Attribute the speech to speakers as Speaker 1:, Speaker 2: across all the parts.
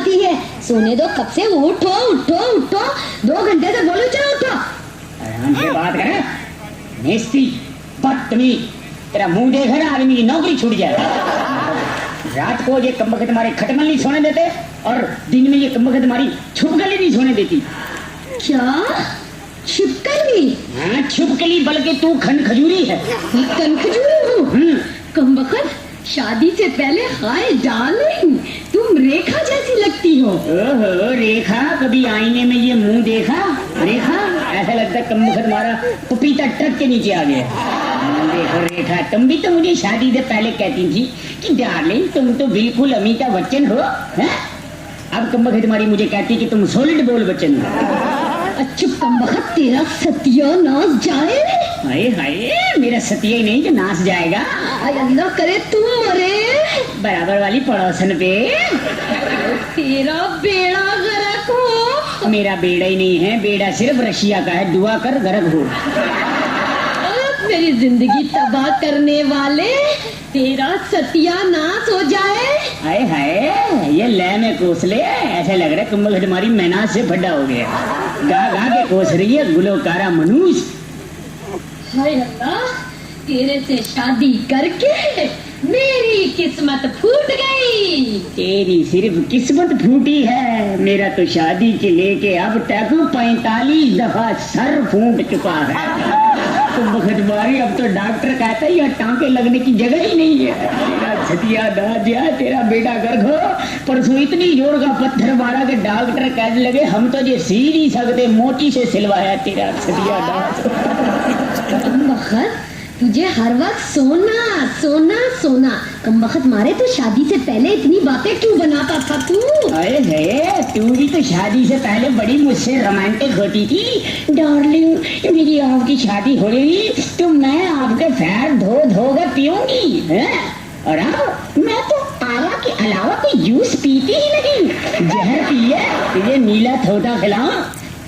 Speaker 1: आती है? सोने दो कब से, उठो उठो उठो, 2 घंटे से बोलो चलो उठो।
Speaker 2: आराम से बात कर, नेस्ती बदतमीज, तेरा मुंह देख रहा आदमी की नौकरी छूट जाए। रात को ये कमबख्त तुम्हारे खटमल नहीं सोने देते और दिन में ये कमबख्त तुम्हारी छुपकली नहीं सोने देती।
Speaker 1: क्या छिपकली?
Speaker 2: हाँ छुपकली, बल्कि तू खन खजूरी है।
Speaker 1: कन खजूरी हूँ? कमबख्त, शादी से पहले हाय डार्लिंग, तुम रेखा जैसी लगती हो।
Speaker 2: ओहो रेखा, कभी आईने में ये मुंह देखा? रेखा, ऐसा लगता है कमबख्त तुम्हारा पपीता ट्रक के नीचे आ गया। देखो रेखा, तुम भी तो मुझे शादी से पहले कहती थी कि डार्लिंग तुम तो बिल्कुल अमिताभ बच्चन हो, हैं? अब कमबख्त तुम्हारी मुझे कहती कि तुम सॉलिड बोल बच्चन हो।
Speaker 1: अच्छा कमबख्त, तेरा सत्यानाश जाए।
Speaker 2: हाय हाय, मेरा सत्या ही नहीं जो नाश जाएगा।
Speaker 1: अल्लाह करे तुम मरे
Speaker 2: बराबर वाली पड़ोसन पे।
Speaker 1: तेरा बेड़ा गर्क हो।
Speaker 2: मेरा बेड़ा ही नहीं है, बेड़ा सिर्फ रशिया का है, दुआ कर गर्क हो।
Speaker 1: मेरी जिंदगी तबाह करने वाले, तेरा सत्यानाश हो जाए।
Speaker 2: हाय हाय, ये लय में कोस ले, ऐसा लग रहा है कमबख्त तुम्हारी मैनाज से फड्डा हो गया। गा गा के कोस रही है गुलकारा मनुष्य।
Speaker 1: हाय अल्लाह, तेरे से शादी करके मेरी किस्मत फूट गई।
Speaker 2: तेरी सिर्फ किस्मत फूटी है, मेरा तो शादी के लेके अब तक 45 दफा सर फूट चुका है। कमबख्त तुम्हारी, अब तो डॉक्टर कहता है यहाँ टांके लगने की जगह ही नहीं है। तेरा छतिया दाज या तेरा बेटा गर्भ हो, परसों इतनी जोर का पत्थर मारा कि डॉक्टर कहने लगे हम तो ये सी नहीं सकते, मोची से सिलवाया तेरा छतिया दाज।
Speaker 1: कमबख्त, तुझे हर वक्त सोना सोना सोना। कमबख्त मारे, तो शादी से पहले इतनी बातें क्यों बनाता था तू?
Speaker 2: अरे है, तू भी तो शादी से पहले बड़ी मुझसे रोमांटिक होती थी। डार्लिंग, मेरी आपकी शादी हो गई तो मैं आपके पैर धो धो कर पीऊंगी, हैं? और अब मैं तो आला के अलावा कोई जूस पीती ही नहीं। जहर पिए, तुझे नीला थोटा खिलाऊं?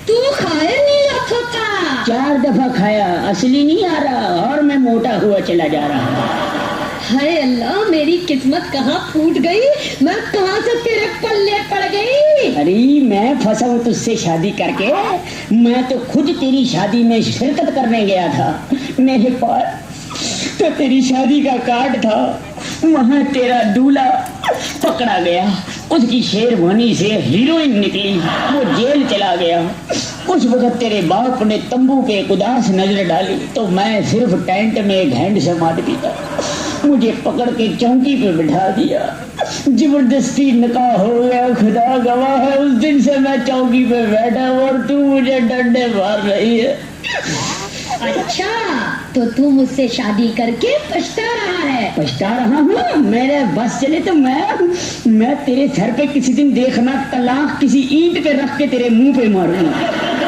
Speaker 1: तू खाए नीला थोटा?
Speaker 2: 4 दफा खाया, असली नहीं आ रहा और मैं मोटा हुआ चला जा रहा।
Speaker 1: हाय अल्लाह, मेरी किस्मत कहाँ फूट गई, मैं कहाँ से तेरे पल्ले पड़ गई।
Speaker 2: अरे मैं फंसा हूँ तुझसे शादी करके, मैं तो खुद तेरी शादी में शिरकत करने गया था। मेरे पास तो तेरी शादी का कार्ड था, वहाँ तेरा दूल्हा पकड़ा गया, उसकी शेरवानी से हीरोइन निकली, वो जेल चला गया। उस वक्त तेरे बाप ने तंबू पे एक उदास नजर डाली तो मैं सिर्फ टेंट में एक हैंड समाट भी था। मुझे पकड़ के चौकी पे बिठा दिया, जबरदस्ती निकाह हो गया। खुदा गवाह है, उस दिन से मैं चौकी पे बैठा और तू मुझे डंडे मार रही है।
Speaker 1: अच्छा, तो तू मुझसे शादी करके पछता रहा है?
Speaker 2: पछता रहा हूँ? मेरे बस चले तो मैं तेरे सर पे किसी दिन देखना तलाक किसी ईंट पे रख के तेरे मुंह पे मारूंगा।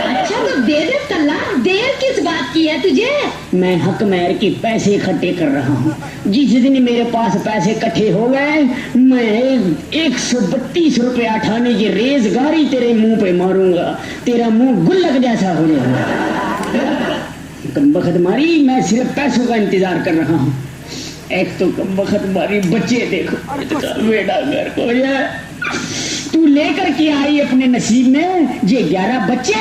Speaker 1: अच्छा तो दे दे तलाक, देर किस बात की है तुझे?
Speaker 2: मैं हक महर के पैसे इकट्ठे कर रहा हूँ। जिस दिन मेरे पास पैसे इकट्ठे हो गए, मैं 132 रुपया उठाने की रेज गाड़ी तेरे मुंह पे मारूंगा, तेरा मुंह गुल्लक जैसा हो जाएगा। कमबख्त मारी, मैं सिर्फ पैसों का इंतजार कर रहा हूँ। एक तो कमबख्त मारी बच्चे देखो, बेटा घर को जाए, तू लेकर के आई अपने नसीब में ये 11 बच्चे।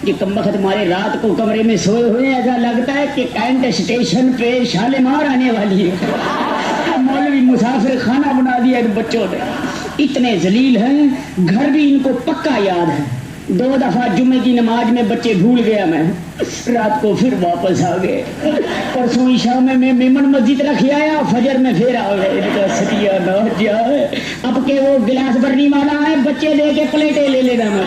Speaker 2: ये कमबख्त मारे रात को कमरे में सोए हुए, ऐसा लगता है कि कैंट स्टेशन पे शालीमार आने वाली है। मौलवी मुसाफिर खाना बना दिया इन बच्चों ने, इतने जलील हैं, घर भी इनको पक्का याद है। 2 दफा जुम्मे की नमाज में बच्चे भूल गया मैं, रात को फिर वापस आ गए। परसों ईशा में मैं मेमन मस्जिद रख आया, फजर में फिर आ गए। इनका सतिया ना जाए, अब के वो गिलास भरने वाला है, बच्चे दे के प्लेटें ले लेना। मैं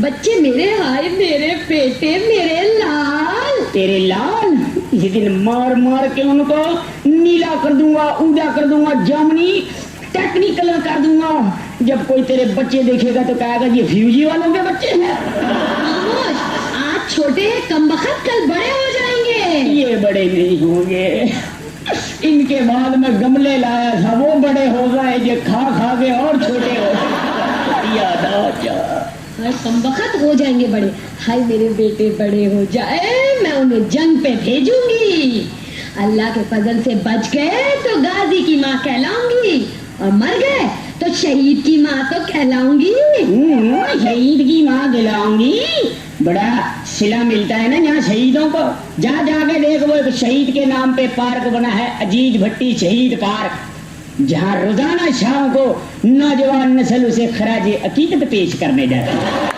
Speaker 1: बच्चे मेरे, हाय मेरे बेटे, मेरे लाल,
Speaker 2: तेरे लाल, इसी दिन मार मार के उनको नीला कर दूंगा, उदा कर दूंगा, जामनी टेक्निकल कर दूंगा। जब कोई तेरे बच्चे देखेगा तो कहेगा ये फ्यूजी वालों के बच्चे हैं।
Speaker 1: आज छोटे हैं कमबख्त, कल बड़े हो जाएंगे।
Speaker 2: ये बड़े नहीं होंगे, इनके बाद में गमले लाया था, वो बड़े हो गए, ये खा खा के और छोटे हो गए। याद आ जा,
Speaker 1: कमबख्त हो जाएंगे बड़े। हाय मेरे बेटे बड़े हो जाए, मैं उन्हें जंग पे भेजूंगी। अल्लाह के फजल से बच गए तो गाजी की माँ कहलाऊंगी, और मर गए तो शहीद की माँ तो कहलाऊंगी।
Speaker 2: शहीद की माँ कहलाऊंगी। बड़ा सिला मिलता है ना यहाँ शहीदों को। जा जाके देख, वो एक शहीद के नाम पे पार्क बना है, अजीज भट्टी शहीद पार्क, जहाँ रोजाना शाम को नौजवान नस्ल उसे खराजे अकीदत पेश करने जाती है।